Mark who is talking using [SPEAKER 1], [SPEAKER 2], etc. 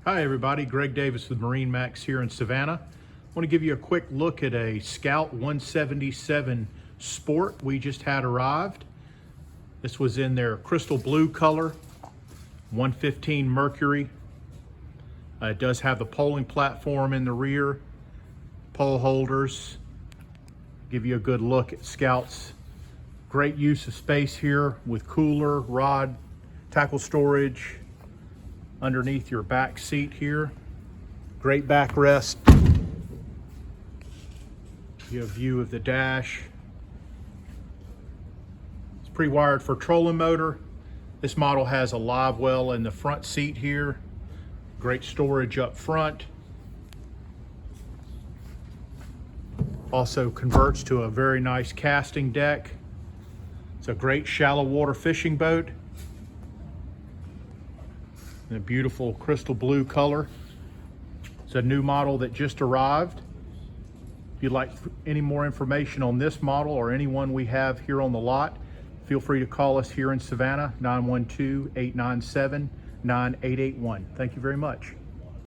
[SPEAKER 1] Hi everybody, Greg Davis with MarineMax here in Savannah. I want to give you a quick look at a Scout 177 Sport we just had arrived. This was in their crystal blue color, 115 Mercury. It does have the poling platform in the rear, pole holders. Give you a good look at Scout's great use of space here with cooler, rod, tackle storage, underneath your back seat here. Great backrest. You have a view of the dash. It's pre-wired for trolling motor. This model has a live well in the front seat here. Great storage up front. Also converts to a very nice casting deck. It's a great shallow water fishing boat. In a beautiful crystal blue color. It's a new model that just arrived. If you'd like any more information on this model or anyone we have here on the lot, feel free to call us here in Savannah, 912-897-9881. Thank you very much.